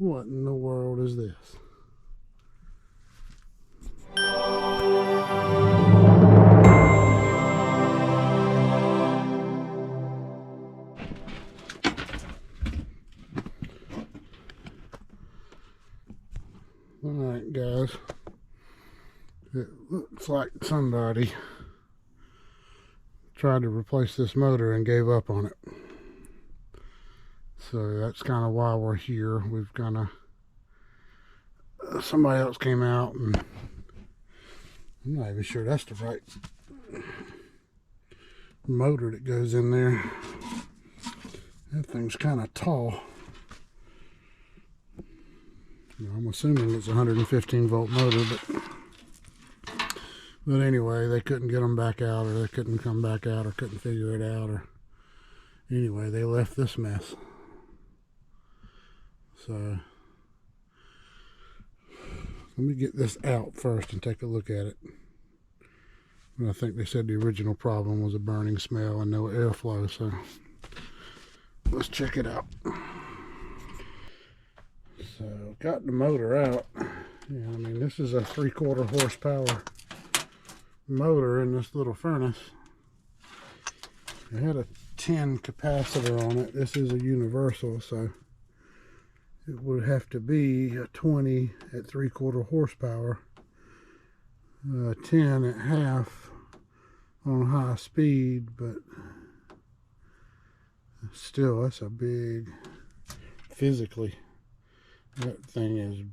What in the world is this? Alright guys, it looks like somebody tried to replace this motor and gave up on it. So that's kind of why we're here. We've kind of somebody else came out, and I'm not even sure that's the right motor that goes in there. That thing's kind of tall. I'm assuming it's a 115 volt motor, but anyway, they couldn't get them back out, or they couldn't come back out, or couldn't figure it out, or anyway, they left this mess. So let me get this out first and take a look at it. And I think they said the original problem was a burning smell and no airflow, so let's check it out. So got the motor out. Yeah, I mean, this is a 3/4 horsepower motor in this little furnace. It had a 10 capacitor on it. This is a universal, so it would have to be a 20 at 3/4 horsepower, 10 at half on high speed, but still, that's a big, physically, that thing is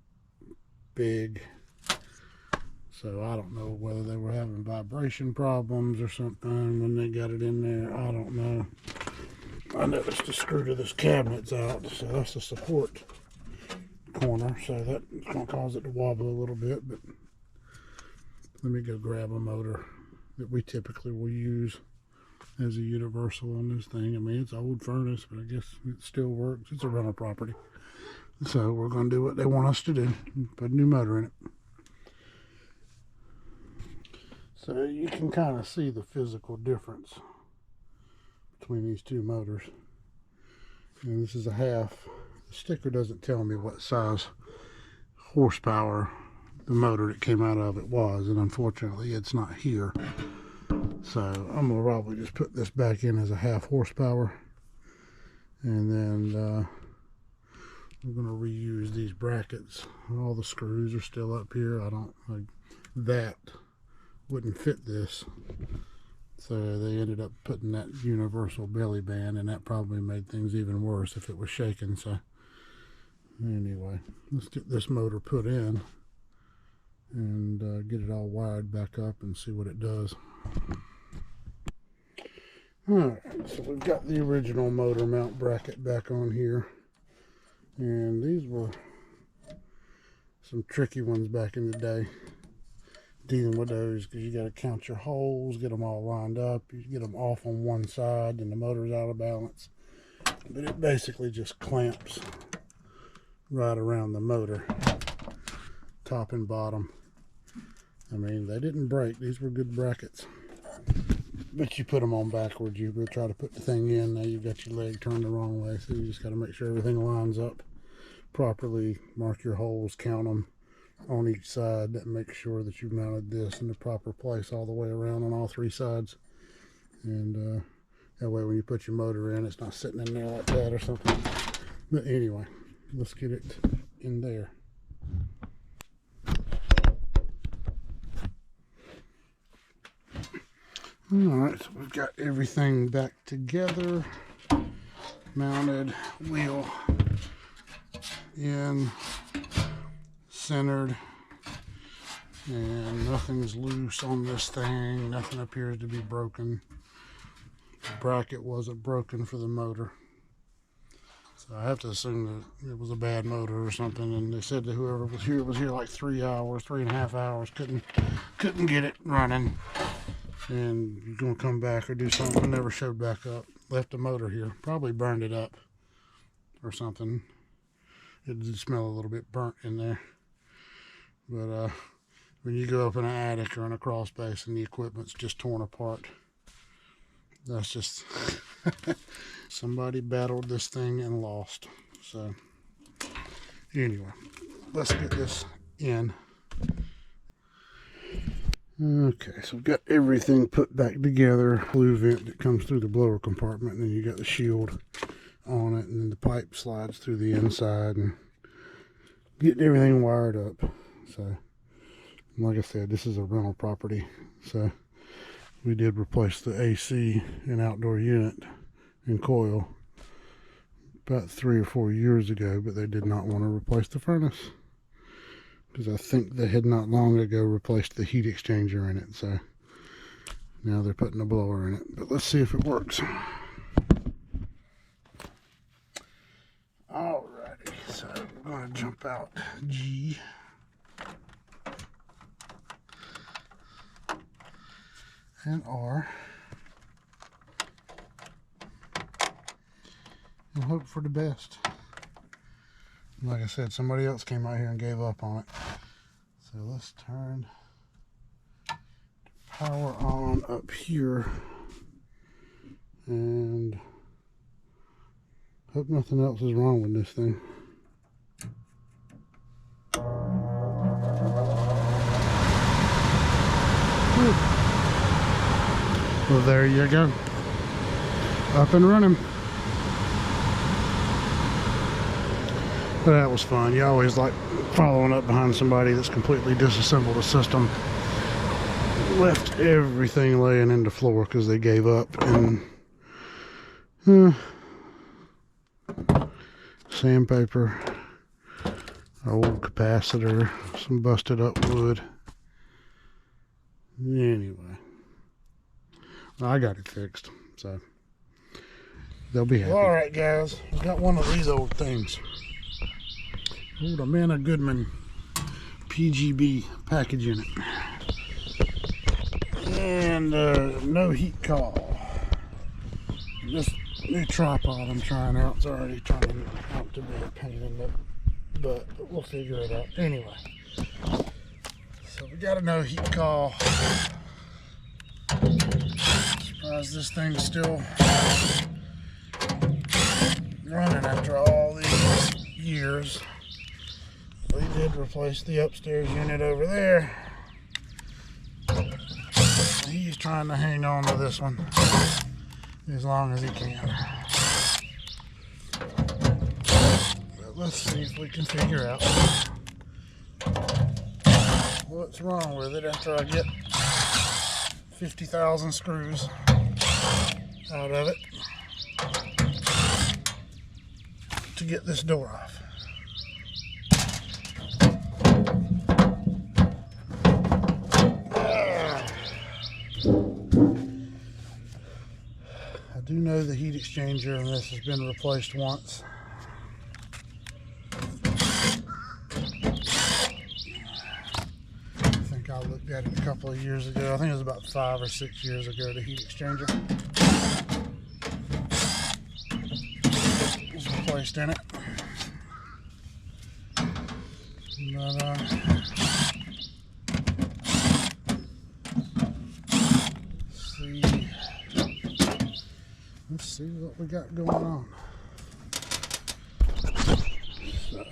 big. So I don't know whether they were having vibration problems or something when they got it in there. I don't know. I noticed the screw to this cabinet's out, so that's the support corner, so that's going to cause it to wobble a little bit. But let me go grab a motor that we typically will use as a universal on this thing. I mean, it's an old furnace, but I guess it still works. It's a rental property, so we're going to do what they want us to do, put a new motor in it. So you can kind of see the physical difference between these two motors. And this is a half. The sticker doesn't tell me what size horsepower the motor that came out of it was, and unfortunately it's not here. So I'm gonna probably just put this back in as a half horsepower, and then we're gonna reuse these brackets. All the screws are still up here. I don't like that wouldn't fit this, so they ended up putting that universal belly band, and that probably made things even worse if it was shaking. So anyway, let's get this motor put in and get it all wired back up and see what it does. Alright, so we've got the original motor mount bracket back on here, and these were some tricky ones back in the day, dealing with those, because you got to count your holes, get them all lined up. You get them off on one side and the motor's out of balance, but it basically just clamps right around the motor, top and bottom. I mean, they didn't break. These were good brackets, but you put them on backwards. You will try to put the thing in. Now you've got your leg turned the wrong way, so you just got to make sure everything lines up properly. Mark your holes, count them on each side. That makes sure that you've mounted this in the proper place all the way around on all three sides, and that way when you put your motor in, it's not sitting in there like that or something. But anyway, let's get it in there. Alright, so we've got everything back together, mounted, wheel in, centered, and nothing's loose on this thing. Nothing appears to be broken. The bracket wasn't broken for the motor, so I have to assume that it was a bad motor or something. And they said that whoever was here like 3 hours, 3.5 hours, couldn't get it running, and you're gonna come back or do something. Never showed back up. Left the motor here, probably burned it up or something. It did smell a little bit burnt in there. But when you go up in an attic or in a crawl space and the equipment's just torn apart, that's just somebody battled this thing and lost. So Anyway, let's get this in. Okay, so we've got everything put back together. Blue vent that comes through the blower compartment, and then you got the shield on it, and then the pipe slides through the inside, and getting everything wired up. So, like I said, this is a rental property, so we did replace the AC and outdoor unit and coil about 3 or 4 years ago, but they did not want to replace the furnace, because I think they had not long ago replaced the heat exchanger in it, so now they're putting a blower in it. But let's see if it works. Alrighty, so we're going to jump out G. And R. And hope for the best. Like I said, somebody else came out here and gave up on it. So let's turn power on up here and hope nothing else is wrong with this thing. Well, there you go. Up and running. But that was fun. You always like following up behind somebody that's completely disassembled a system, left everything laying in the floor because they gave up, and sandpaper, old capacitor, some busted up wood. Anyway, I got it fixed, so they'll be happy. All right, guys, I've got one of these old things. Old Amana Goodman PGB package in it, and no heat call. This new tripod I'm trying out is already turning out to be a pain in the butt, but we'll figure it out anyway. So we got a no heat call. Surprised this thing's still running after all these years. We did replace the upstairs unit over there. He's trying to hang on to this one as long as he can. But let's see if we can figure out what's wrong with it after I get 50,000 screws out of it to get this door off. I do know the heat exchanger in this has been replaced once. I think I looked at it a couple of years ago. I think it was about 5 or 6 years ago, the heat exchanger was replaced in it. But, let's see what we got going on. So,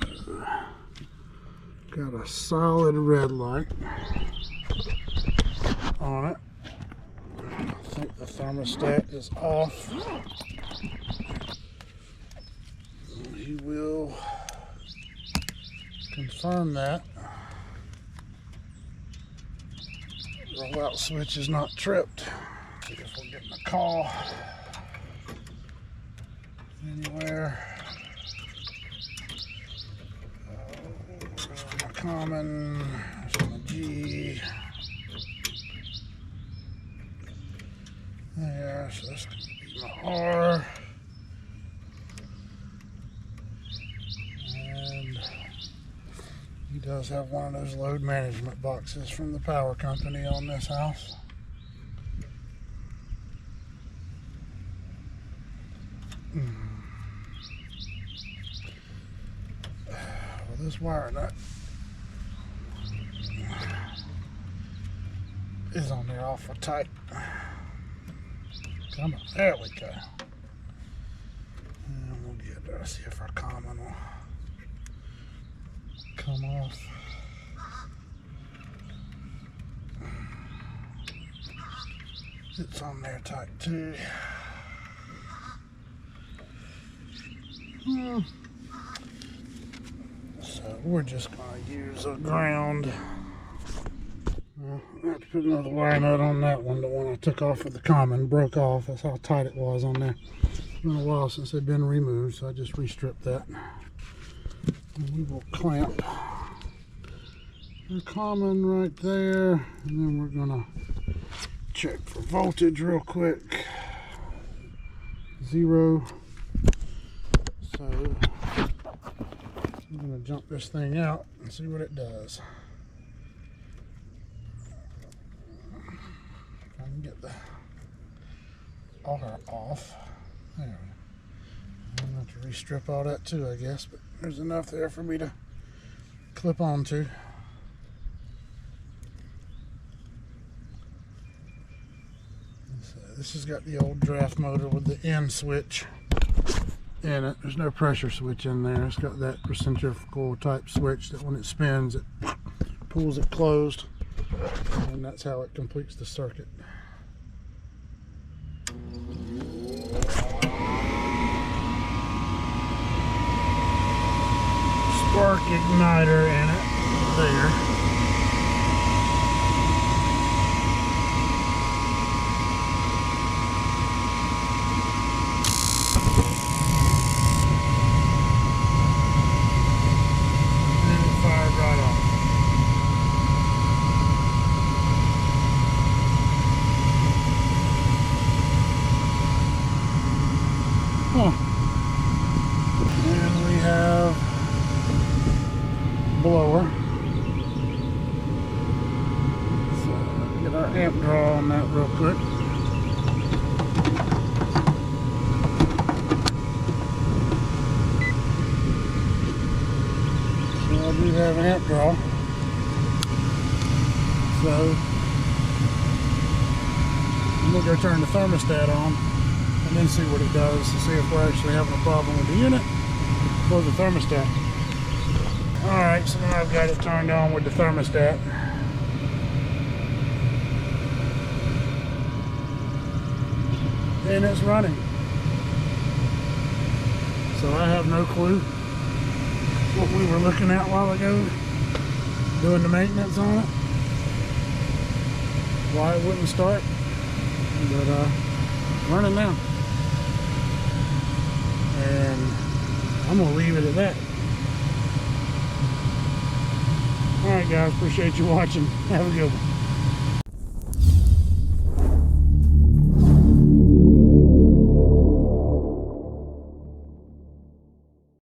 got a solid red light on it. I think the thermostat is off. He will confirm that. Rollout switch is not tripped. See if we're getting a call anywhere. My common, there's my G. There, so that's going to be my R. And he does have one of those load management boxes from the power company on this house. Well, this wire nut is on there awful tight. Come on, there we go. And we'll get there. See if our common will come off. It's on there tight too. So we're just going to use a ground. I have to put another wire nut on that one. The one I took off of the common broke off. That's how tight it was on there. It's been a while since they've been removed, so I just re-stripped that. And we will clamp the common right there, and then we're gonna check for voltage real quick. 0. So I'm gonna jump this thing out and see what it does. If I can get the auger off. There we go. I'm gonna have to re-strip all that too, I guess, but there's enough there for me to clip onto. So this has got the old draft motor with the end switch in it. There's no pressure switch in there. It's got that centrifugal type switch that when it spins, it pulls it closed, and that's how it completes the circuit. Spark igniter in it there. And it fired right off. And we have blower. So get our amp draw on that real quick. So I do have an amp draw. So I'm gonna go turn the thermostat on and then see what it does to see if we're actually having a problem with the unit or the thermostat. Alright, so now I've got it turned on with the thermostat. And it's running. So I have no clue what we were looking at a while ago, doing the maintenance on it. Why it wouldn't start. But running now. And I'm gonna leave it at that. Alright guys, appreciate you watching. Have a good one.